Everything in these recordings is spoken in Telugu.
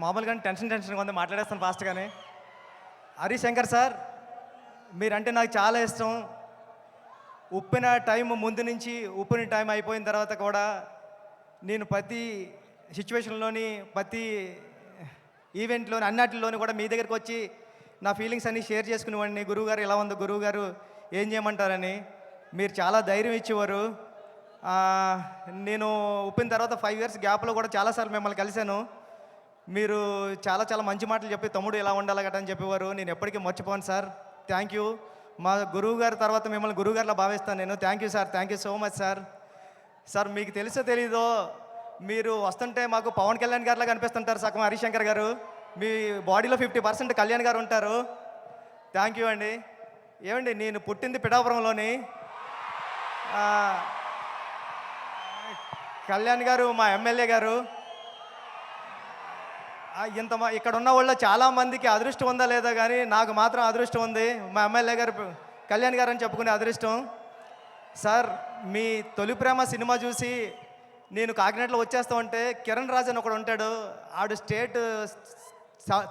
మామూలుగా టెన్షన్గా ఉంది, మాట్లాడేస్తాను ఫాస్ట్గానే. హరిశంకర్ సార్, మీరంటే నాకు చాలా ఇష్టం. ఉప్పిన టైం ముందు నుంచి ఉప్పిన టైం అయిపోయిన తర్వాత కూడా నేను ప్రతి సిచ్యువేషన్లోని ప్రతి ఈవెంట్లోని అన్నిటిలోని కూడా మీ దగ్గరికి వచ్చి నా ఫీలింగ్స్ అన్నీ షేర్ చేసుకునేవాడిని. గురువుగారు ఎలా ఉందో, గురువుగారు ఏం చేయమంటారని మీరు చాలా ధైర్యం ఇచ్చేవారు. నేను ఉప్పిన తర్వాత 5 years గ్యాప్లో కూడా చాలాసార్లు మిమ్మల్ని కలిశాను. మీరు చాలా చాలా మంచి మాటలు చెప్పి తమ్ముడు ఎలా ఉండాలి గట్రా అని చెప్పేవారు. నేను ఎప్పటికీ మర్చిపోను సార్. Thank you. మా గురువు గారి తర్వాత మిమ్మల్ని గురువుగారిలా భావిస్తాను నేను. Thank you sir, thank you so much sir. Sir మీకు తెలుసో తెలీదో, మీరు వస్తుంటే మాకు పవన్ కళ్యాణ్ గారిలా కనిపిస్తుంటారు సగం హరిశంకర్ గారు. మీ బాడీలో 50% కళ్యాణ్ గారు ఉంటారు. థ్యాంక్ యూ అండి. ఏమండి, నేను పుట్టింది పిఠాపురంలోని. కళ్యాణ్ గారు మా ఎమ్మెల్యే గారు. ఇక్కడ ఉన్న వాళ్ళ చాలామందికి అదృష్టం ఉందా లేదా కానీ నాకు మాత్రం అదృష్టం ఉంది. మా ఎమ్మెల్యే గారు కళ్యాణ్ గారు అని చెప్పుకునే అదృష్టం. సార్, మీ తొలి ప్రేమ సినిమా చూసి నేను కాకినాడలో వచ్చేస్తా ఉంటే కిరణ్ రాజ్ అని ఒకడు ఉంటాడు. ఆడు state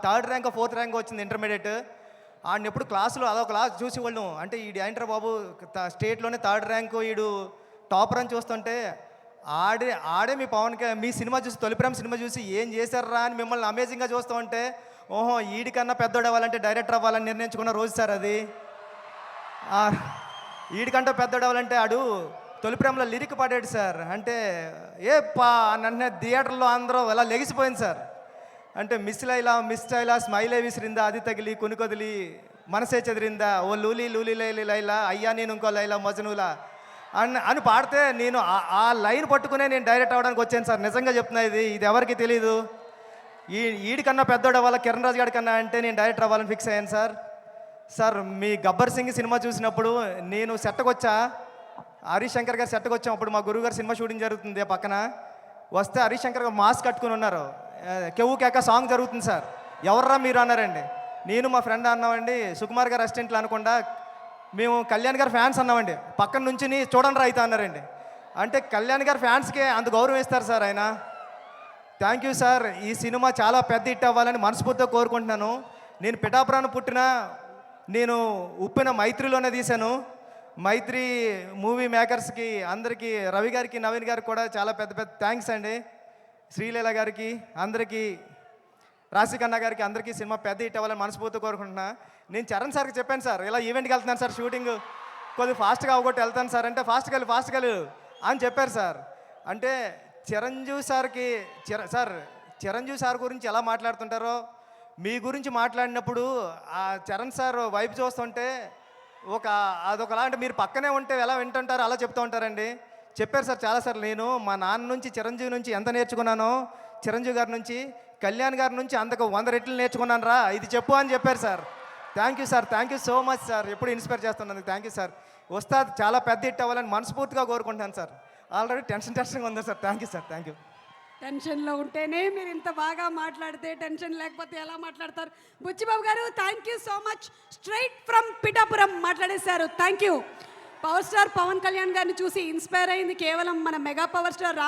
3rd rank 4th rank వచ్చింది ఇంటర్మీడియట్. ఆడిని ఎప్పుడు క్లాసులో అదొక క్లాస్ చూసి వాళ్ళు అంటే ఈడు ఏంటర్ బాబు స్టేట్లోనే 3rd ర్యాంకు, ఈడు టాపర్ అని చూస్తుంటే ఆడే మీ సినిమా చూసి తొలి ప్రేమ సినిమా చూసి ఏం చేశారా అని మిమ్మల్ని అమేజింగ్గా చూస్తూ ఉంటే, ఓహో ఈడికన్నా పెద్దోడు అవ్వాలంటే డైరెక్టర్ అవ్వాలని నిర్ణయించుకున్న రోజు సార్ అది. ఈడికంటే పెద్దోడు అవ్వాలంటే ఆడు తొలి ప్రేమలో లిరిక్ పాడాడు సార్. అంటే నన్ను థియేటర్లో అందరూ ఎలా లెగిసిపోయింది సార్. అంటే మిస్ లైలా స్మైలే విసిరిందా, అది తగిలి కొనుకొదిలి మనసే చెదిరిందా, ఓ లూలి లూలి లైలా అయ్యా నేను ఇంకో లైలా మజనూలా అని పాడితే నేను ఆ లైన్ పట్టుకునే నేను డైరెక్ట్ అవ్వడానికి వచ్చాను సార్. నిజంగా చెప్తున్నా, ఇది ఎవరికి తెలీదు. ఈడికన్నా పెద్దోడు అవ్వాలి కిరణ్ రాజు గారి కన్నా అంటే నేను డైరెక్టర్ అవ్వాలని ఫిక్స్ అయ్యాను సార్. సార్, మీ గబ్బర్ సింగ్ సినిమా చూసినప్పుడు నేను సెట్కి వచ్చా, హరిశంకర్ గారు సెట్కి వచ్చాం. అప్పుడు మా గురువుగారు సినిమా షూటింగ్ జరుగుతుంది పక్కన. వస్తే హరిశంకర్ గారు మాస్క్ కట్టుకుని ఉన్నారు. కెవ్వు కేక సాంగ్ జరుగుతుంది సార్. ఎవర్రా మీరు అన్నారండి. నేను మా ఫ్రెండ్ అన్నామండి, సుకుమార్ గారు అసిస్టెంట్లు అనకుండా మేము కళ్యాణ్ గారు ఫ్యాన్స్ అన్నామండి. పక్కన నుంచి చూడండి రా అయితే అన్నారండి. అంటే కళ్యాణ్ గారు ఫ్యాన్స్కే అంత గౌరవం ఇస్తారు సార్ ఆయన. Thank you sir. ఈ సినిమా చాలా పెద్ద హిట్ అవ్వాలని మనస్ఫూర్తిగా కోరుకుంటున్నాను. నేను పిఠాపురాన్ని పుట్టిన, నేను ఉప్పిన మైత్రిలోనే తీశాను. మైత్రి మూవీ మేకర్స్కి అందరికీ, రవి గారికి నవీన్ గారికి కూడా చాలా పెద్ద పెద్ద థ్యాంక్స్ అండి. శ్రీలీల గారికి, అందరికీ, రాశికన్న గారికి, అందరికీ సినిమా పెద్ద హిట్ అవ్వాలని మనస్ఫూర్తిగా కోరుకుంటున్నా. నేను చరణ్ సార్కి చెప్పాను సార్, ఇలా ఈవెంట్కి వెళ్తున్నాను సార్, షూటింగ్ కొద్దిగా ఫాస్ట్గా అవ్వగొట్టి వెళ్తాను సార్ అంటే ఫాస్ట్గా అని చెప్పారు సార్. అంటే చిరంజీవి సార్ గురించి ఎలా మాట్లాడుతుంటారో మీ గురించి మాట్లాడినప్పుడు ఆ చరణ్ సార్ వైపు చూస్తుంటే అదొకలా అంటే మీరు పక్కనే ఉంటే ఎలా వింటుంటారో అలా చెప్తూ ఉంటారండి. చెప్పారు సార్ చాలాసార్లు. నేను మా నాన్న నుంచి చిరంజీవి నుంచి ఎంత నేర్చుకున్నానో, చిరంజీవి గారి నుంచి కళ్యాణ్ గారి నుంచి అంతకు 100 రెట్లు నేర్చుకున్నాను రా, ఇది చెప్పు అని చెప్పారు sir. Thank you sir, thank you so much sir. ఎప్పుడు ఇన్స్పైర్ చేస్తున్నందుకు థ్యాంక్ యూ సార్. వస్తాది చాలా పెద్ద హిట్ అవ్వాలని మనస్ఫూర్తిగా కోరుకుంటాను సార్. ఆల్రెడీ టెన్షన్గా ఉంది sir. Thank you sir, thank you. టెన్షన్లో ఉంటేనే మీరు ఇంత బాగా మాట్లాడితే టెన్షన్ లేకపోతే ఎలా మాట్లాడతారు? Buchibabu garu, thank you so much. Straight from Pithapuram మాట్లాడేశారు. Thank you. Power star Pawan Kalyan గారిని చూసి ఇన్స్పైర్ అయింది కేవలం మన మెగా పవర్ స్టార్